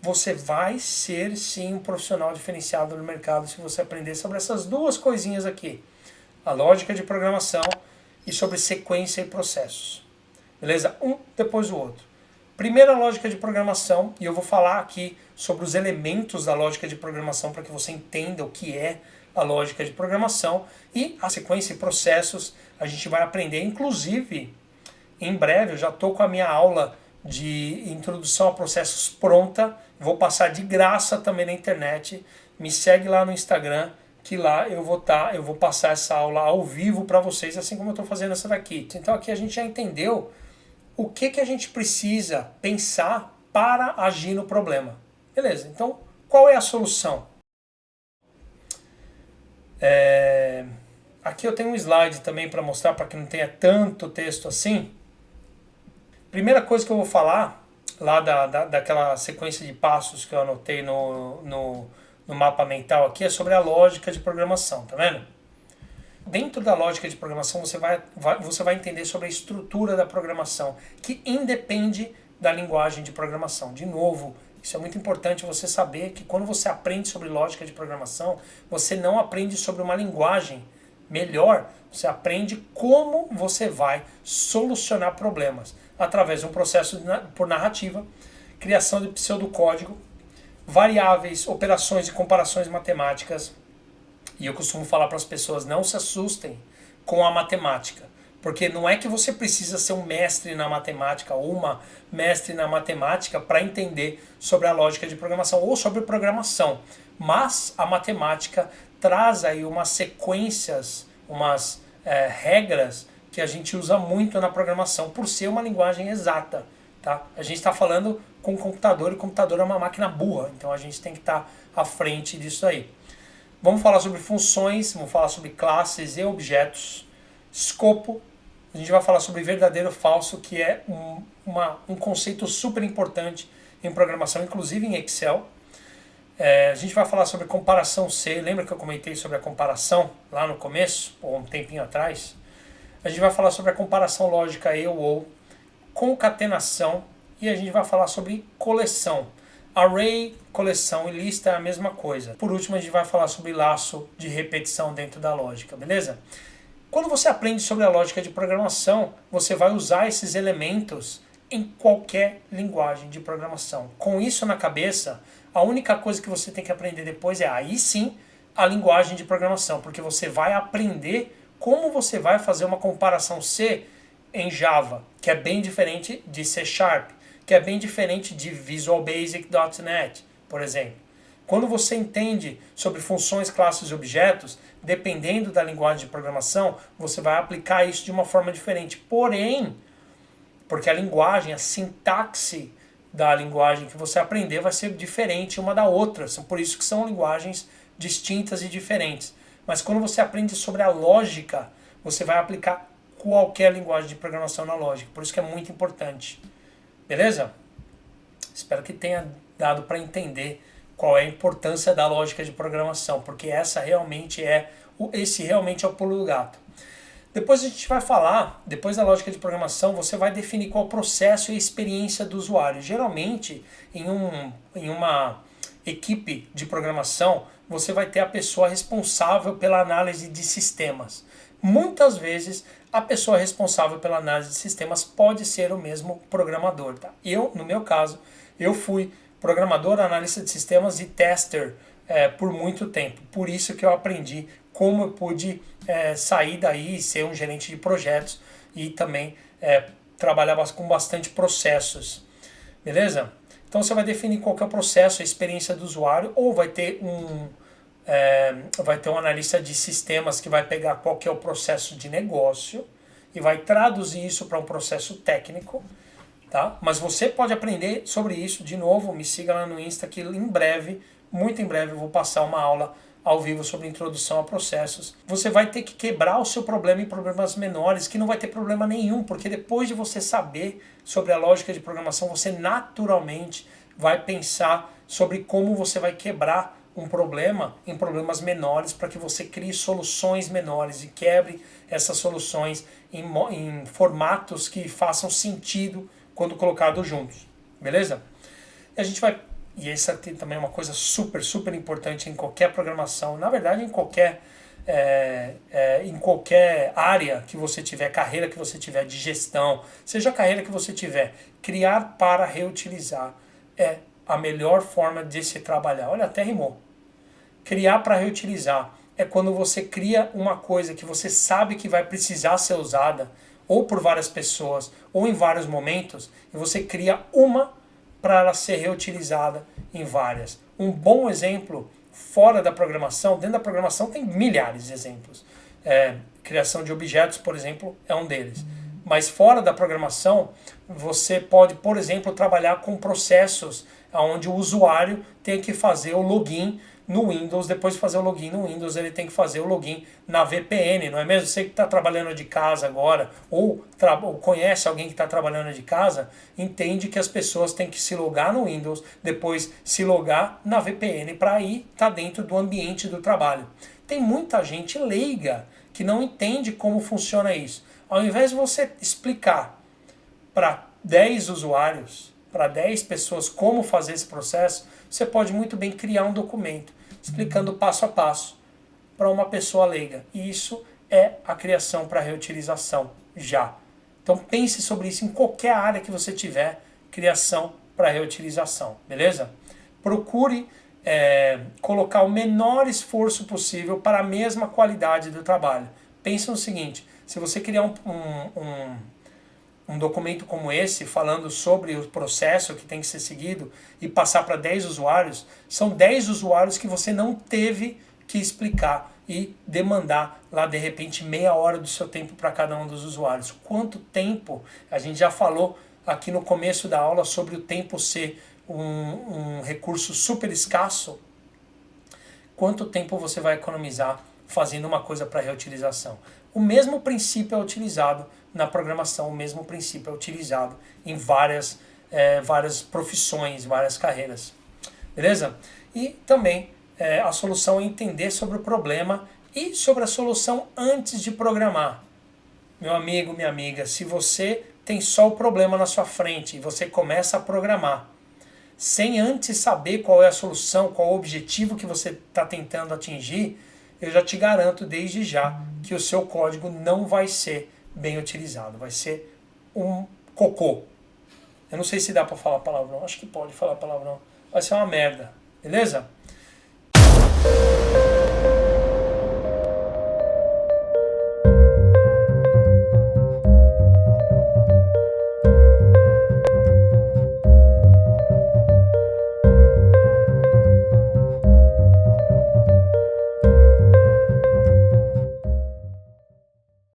você vai ser sim um profissional diferenciado no mercado se você aprender sobre essas duas coisinhas aqui. A lógica de programação e sobre sequência e processos. Beleza? Um depois do outro. Primeira lógica de programação, e eu vou falar aqui sobre os elementos da lógica de programação para que você entenda o que é a lógica de programação, e a sequência e processos a gente vai aprender, inclusive, em breve eu já estou com a minha aula de introdução a processos pronta, vou passar de graça também na internet, me segue lá no Instagram, que lá eu vou passar essa aula ao vivo para vocês, assim como eu estou fazendo essa daqui. Então aqui a gente já entendeu o que a gente precisa pensar para agir no problema. Beleza, então qual é a solução? Aqui eu tenho um slide também para mostrar, para que não tenha tanto texto assim. Primeira coisa que eu vou falar, lá daquela sequência de passos que eu anotei no mapa mental aqui, é sobre a lógica de programação, tá vendo? Dentro da lógica de programação você vai entender sobre a estrutura da programação, que independe da linguagem de programação. De novo, isso é muito importante você saber que quando você aprende sobre lógica de programação, você não aprende sobre uma linguagem melhor, você aprende como você vai solucionar problemas através de um processo por narrativa, criação de pseudocódigo, variáveis, operações e comparações matemáticas. E eu costumo falar para as pessoas, não se assustem com a matemática, porque não é que você precisa ser um mestre na matemática ou uma mestre na matemática para entender sobre a lógica de programação ou sobre programação. Mas a matemática traz aí umas sequências, umas regras que a gente usa muito na programação por ser uma linguagem exata. Tá? A gente está falando com o computador e o computador é uma máquina burra, então a gente tem que estar à frente disso aí. Vamos falar sobre funções, vamos falar sobre classes e objetos, escopo, a gente vai falar sobre verdadeiro e falso, que é um conceito super importante em programação, inclusive em Excel. A gente vai falar sobre comparação C, lembra que eu comentei sobre a comparação lá no começo, ou um tempinho atrás? A gente vai falar sobre a comparação lógica e ou, concatenação, e a gente vai falar sobre coleção. Array, coleção e lista é a mesma coisa. Por último, a gente vai falar sobre laço de repetição dentro da lógica, beleza? Quando você aprende sobre a lógica de programação, você vai usar esses elementos em qualquer linguagem de programação. Com isso na cabeça, a única coisa que você tem que aprender depois é, aí sim, a linguagem de programação, porque você vai aprender como você vai fazer uma comparação C em Java, que é bem diferente de C#, que é bem diferente de Visual Basic.NET, por exemplo. Quando você entende sobre funções, classes e objetos, dependendo da linguagem de programação, você vai aplicar isso de uma forma diferente. Porém, porque a linguagem, a sintaxe da linguagem que você aprender vai ser diferente uma da outra. Por isso que são linguagens distintas e diferentes. Mas quando você aprende sobre a lógica, você vai aplicar qualquer linguagem de programação na lógica. Por isso que é muito importante. Beleza? Espero que tenha dado para entender qual é a importância da lógica de programação, porque esse realmente é o pulo do gato. Depois a gente vai falar, depois da lógica de programação, você vai definir qual o processo e a experiência do usuário. Geralmente, em uma equipe de programação, você vai ter a pessoa responsável pela análise de sistemas. Muitas vezes, a pessoa responsável pela análise de sistemas pode ser o mesmo programador. Tá? No meu caso, eu fui programador, analista de sistemas e tester por muito tempo. Por isso que eu aprendi como eu pude sair daí e ser um gerente de projetos e também trabalhar com bastante processos. Beleza? Então você vai definir qual que é o processo, a experiência do usuário, ou vai ter um analista de sistemas que vai pegar qual que é o processo de negócio e vai traduzir isso para um processo técnico. Tá? Mas você pode aprender sobre isso, de novo, me siga lá no Insta que em breve, muito em breve, eu vou passar uma aula ao vivo sobre introdução a processos. Você vai ter que quebrar o seu problema em problemas menores, que não vai ter problema nenhum, porque depois de você saber sobre a lógica de programação, você naturalmente vai pensar sobre como você vai quebrar um problema em problemas menores para que você crie soluções menores e quebre essas soluções em formatos que façam sentido quando colocados juntos, beleza? E a gente vai e essa também é uma coisa super, super importante em qualquer programação, na verdade em qualquer área que você tiver, carreira que você tiver de gestão, seja a carreira que você tiver, criar para reutilizar é a melhor forma de se trabalhar. Olha, até rimou. Criar para reutilizar é quando você cria uma coisa que você sabe que vai precisar ser usada, ou por várias pessoas, ou em vários momentos, e você cria uma para ela ser reutilizada em várias. Um bom exemplo fora da programação, dentro da programação tem milhares de exemplos. Criação de objetos, por exemplo, é um deles. Mas fora da programação, você pode, por exemplo, trabalhar com processos onde o usuário tem que fazer o login no Windows. Depois de fazer o login no Windows, ele tem que fazer o login na VPN, não é mesmo? Você que está trabalhando de casa agora, ou conhece alguém que está trabalhando de casa, entende que as pessoas têm que se logar no Windows, depois se logar na VPN para aí estar dentro do ambiente do trabalho. Tem muita gente leiga que não entende como funciona isso. Ao invés de você explicar para 10 usuários, para 10 pessoas como fazer esse processo, você pode muito bem criar um documento explicando passo a passo para uma pessoa leiga. E isso é a criação para reutilização já. Então pense sobre isso em qualquer área que você tiver, criação para reutilização, beleza? Procure colocar o menor esforço possível para a mesma qualidade do trabalho. Pense no seguinte, se você criar um documento como esse, falando sobre o processo que tem que ser seguido e passar para 10 usuários, são 10 usuários que você não teve que explicar e demandar lá de repente meia hora do seu tempo para cada um dos usuários. Quanto tempo? A gente já falou aqui no começo da aula sobre o tempo ser um recurso super escasso. Quanto tempo você vai economizar fazendo uma coisa para reutilização? O mesmo princípio é utilizado na programação, o mesmo princípio é utilizado em várias profissões, várias carreiras. Beleza? E também a solução é entender sobre o problema e sobre a solução antes de programar. Meu amigo, minha amiga, se você tem só o problema na sua frente e você começa a programar, sem antes saber qual é a solução, qual é o objetivo que você está tentando atingir, eu já te garanto desde já que o seu código não vai ser bem utilizado, vai ser um cocô. Eu não sei se dá para falar palavrão, acho que pode falar palavrão. Vai ser uma merda, beleza?